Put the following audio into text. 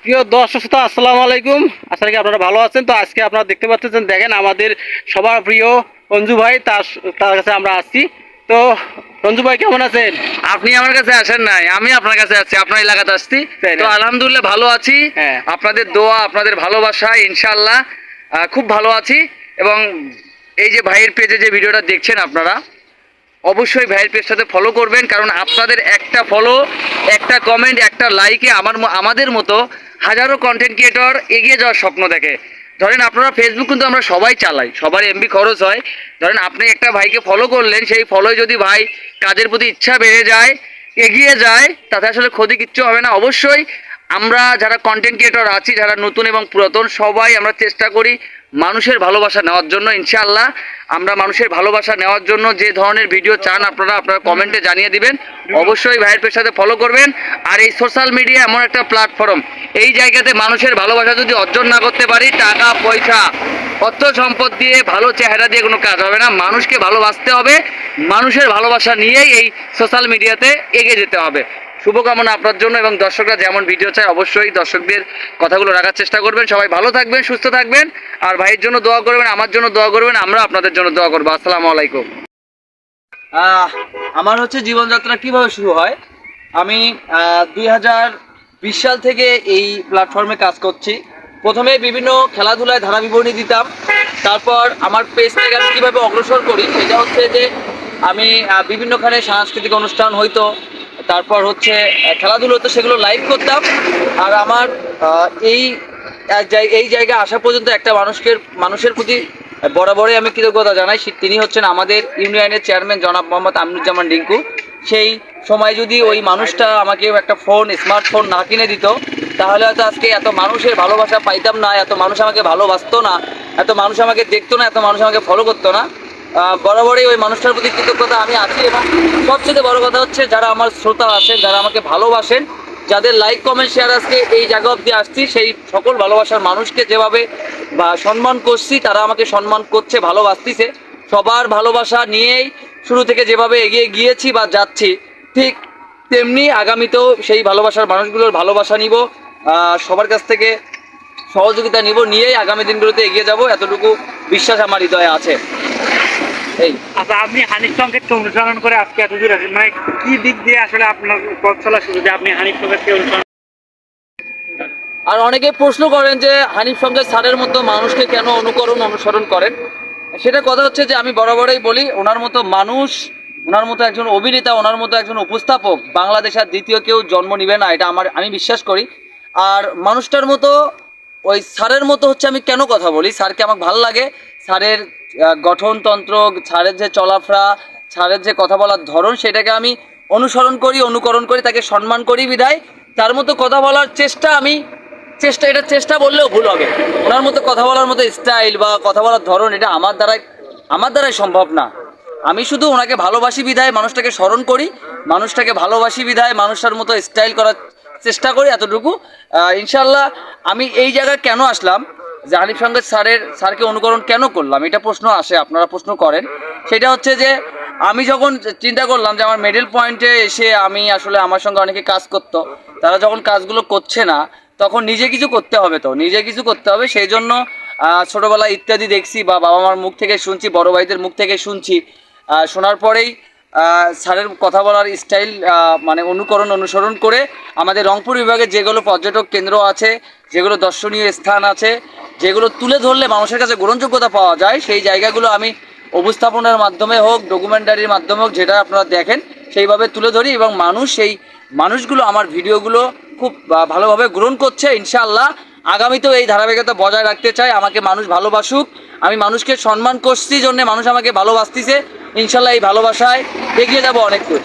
প্রিয় দর্শক শ্রোতা, আসসালামু আলাইকুম। আশা করি আপনারা ভালো আছেন। তো আজকে আপনারা দেখতে পাচ্ছেন, দেখেন আমাদের সবার প্রিয় রঞ্জু ভাই, তার কাছে আমরা আসছি। তো রঞ্জু ভাই কেমন আছেন? আপনি আমার কাছে আসেন নাই, আমি আপনার কাছে আসছি, আপনার এলাকাতে আসছি। তো আলহামদুলিল্লাহ ভালো আছি। আপনাদের দোয়া, আপনাদের ভালোবাসা, ইনশাআল্লাহ খুব ভালো আছি। এবং এই যে ভাইয়ের পেজে যে ভিডিওটা দেখছেন আপনারা, অবশ্যই ভাইয়ের পেজটাতে ফলো করবেন, কারণ আপনাদের একটা ফলো, একটা কমেন্ট, একটা লাইকে আমাদের মতো হাজারো কন্টেন্ট ক্রিয়েটর এগিয়ে যাওয়ার স্বপ্ন দেখে। ধরেন আপনারা ফেসবুক কিন্তু আমরা সবাই চালাই, সবার এমবি খরচ হয়। ধরেন আপনি একটা ভাইকে ফলো করলেন, সেই ফলোয় যদি ভাই কাজের প্রতি ইচ্ছা বেড়ে যায়, এগিয়ে যায়, তাতে আসলে ক্ষতি কিচ্ছু হবে না। অবশ্যই আমরা যারা কন্টেন্ট ক্রিয়েটর আছি, যারা নতুন এবং পুরাতন, সবাই আমরা চেষ্টা করি মানুষের ভালোবাসা নেওয়ার জন্য। ইনশাআল্লাহ আমরা মানুষের ভালোবাসা নেওয়ার জন্য যে ধরনের ভিডিও চান আপনারা কমেন্টে জানিয়ে দিবেন। অবশ্যই ভাইয়ের পেজের সাথে ফলো করবেন। আর এই সোশ্যাল মিডিয়া এমন একটা প্ল্যাটফর্ম, এই জায়গাতে মানুষের ভালোবাসা যদি অর্জন না করতে পারি, টাকা পয়সা অর্থ সম্পদ দিয়ে, ভালো চেহারা দিয়ে কোনো কাজ হবে না। মানুষকে ভালোবাসতে হবে, মানুষের ভালোবাসা নিয়েই এই সোশ্যাল মিডিয়াতে এগিয়ে যেতে হবে। শুভকামনা আপনার জন্য, এবং দর্শকরা যেমন ভিডিও চায় অবশ্যই দর্শকদের কথাগুলো রাখার চেষ্টা করবেন। সবাই ভালো থাকবেন, সুস্থ থাকবেন, আর ভাইয়ের জন্য দোয়া করবেন, আমার জন্য দোয়া করবেন, আমরা আপনাদের জন্য দোয়া করবো। আসসালামু আলাইকুম। আমার হচ্ছে জীবনযাত্রা কিভাবে শুরু হয়। আমি 2020 সাল থেকে এই প্ল্যাটফর্মে কাজ করছি। প্রথমে বিভিন্ন খেলাধুলায় ধারা বিবরণী দিতাম। তারপর আমার পেজটাকে আমি কীভাবে অগ্রসর করি, সেটা হচ্ছে যে আমি বিভিন্নখানে সাংস্কৃতিক অনুষ্ঠান হইতো, তারপর হচ্ছে খেলাধুলো হতো, সেগুলো লাইভ করতাম। আর আমার এই জায়গায় আসা পর্যন্ত একটা মানুষের প্রতি বরাবরই আমি কৃতজ্ঞতা জানাই। তিনি হচ্ছেন আমাদের ইউনিয়নের চেয়ারম্যান জনাব মোহাম্মদ আমিনুজ্জামান রিঙ্কু। সেই সময় যদি ওই মানুষটা আমাকে একটা স্মার্টফোন না কিনে দিত, তাহলে হয়তো আজকে এত মানুষের ভালোবাসা পাইতাম না, এত মানুষ আমাকে ভালোবাসতো না, এত মানুষ আমাকে দেখতো না, এত মানুষ আমাকে ফলো করতো না। বরাবরই ওই মানুষটার প্রতি কৃতজ্ঞতা আমি আছি। এবং সবচেয়ে বড় কথা হচ্ছে, যারা আমার শ্রোতা আছেন, যারা আমাকে ভালোবাসেন, যাদের লাইক কমেন্ট শেয়ার আজকে এই জায়গা অবধি আসছি, সেই সকল ভালোবাসার মানুষকে যেভাবে সম্মান করছি, তারা আমাকে সম্মান করছে, ভালোবাসতিছে। সবার ভালোবাসা নিয়েই শুরু থেকে যেভাবে এগিয়ে গিয়েছি বা যাচ্ছি, ঠিক তেমনি আগামীতেও সেই ভালোবাসার মানুষগুলোর ভালোবাসা নিব, সবার কাছ থেকে সহযোগিতা নিয়েই আগামী দিনগুলোতে এগিয়ে যাব, এতটুকু বিশ্বাস আমার হৃদয়ে আছে। আচ্ছা, আপনি হানিফ সংকেতকে অনুসরণ করে আজকে এত দূর আছেন, মানে কি দিক দিয়ে আসলে আপনার পথ চলা শুরু, যে আপনি হানিফ সংকেতকে অনুসরণ? আর অনেকে প্রশ্ন করেন যে হানিফ সংকেত স্যারের মতো মানুষকে কেন অনুসরণ করেন। সেটা কথা হচ্ছে যে আমি বরাবরই বলি, ওনার মতো মানুষ, ওনার মতো একজন অভিনেতা, ওনার মতো একজন উপস্থাপক বাংলাদেশের দ্বিতীয় কেউ জন্ম নিবে না, এটা আমি বিশ্বাস করি। আর মানুষটার মতো, ওই স্যারের মতো হচ্ছে আমি কেন কথা বলি, স্যারকে আমার ভালো লাগে। স্যারের গঠনতন্ত্র, স্যারের যে চলাফেরা, স্যারের যে কথা বলার ধরন, সেটাকে আমি অনুকরণ করি, তাকে সম্মান করি বিধায় তার মতো কথা বলার চেষ্টা বললেও ভুল হবে। ওনার মতো কথা বলার মতো স্টাইল বা কথা বলার ধরন, এটা আমার দ্বারাই সম্ভব না। আমি শুধু ওনাকে ভালোবাসি বিধায় মানুষটাকে স্মরণ করি, মানুষটাকে ভালোবাসি বিধায় মানুষটার মতো স্টাইল করার চেষ্টা করি, এতটুকু। ইনশাল্লাহ আমি এই জায়গায় কেন আসলাম, যে হানিফ সংকেত স্যারকে অনুকরণ কেন করলাম, এটা প্রশ্ন আসে, আপনারা প্রশ্ন করেন। সেটা হচ্ছে যে আমি যখন চিন্তা করলাম যে আমার মিডল পয়েন্টে এসে আমি আসলে, আমার সঙ্গে অনেকে কাজ করতো, তারা যখন কাজগুলো করছে না, তখন নিজে কিছু করতে হবে। সেই জন্য ছোটোবেলায় ইত্যাদি দেখছি, বা বাবা মার মুখ থেকে শুনছি, বড় ভাইদের মুখ থেকে শুনছি। শোনার পরেই স্যারের কথা বলার স্টাইল মানে অনুসরণ করে আমাদের রংপুর বিভাগে যেগুলো পর্যটক কেন্দ্র আছে, যেগুলো দর্শনীয় স্থান আছে, যেগুলো তুলে ধরলে মানুষের কাছে গ্রহণযোগ্যতা পাওয়া যায়, সেই জায়গাগুলো আমি উপস্থাপনার মাধ্যমে হোক, ডকুমেন্টারির মাধ্যমে হোক, যেটা আপনারা দেখেন সেইভাবে তুলে ধরি। এবং সেই মানুষগুলো আমার ভিডিওগুলো খুব ভালোভাবে গ্রহণ করছে। ইনশাআল্লাহ আগামীতেও এই ধারাবাহিকতা বজায় রাখতে চাই। আমাকে মানুষ ভালোবাসুক, আমি মানুষকে সম্মান করছি জন্য মানুষ আমাকে ভালোবাসতিছে। ইনশাআল্লাহ এই ভালোবাসায় এগিয়ে যাব অনেক দূর।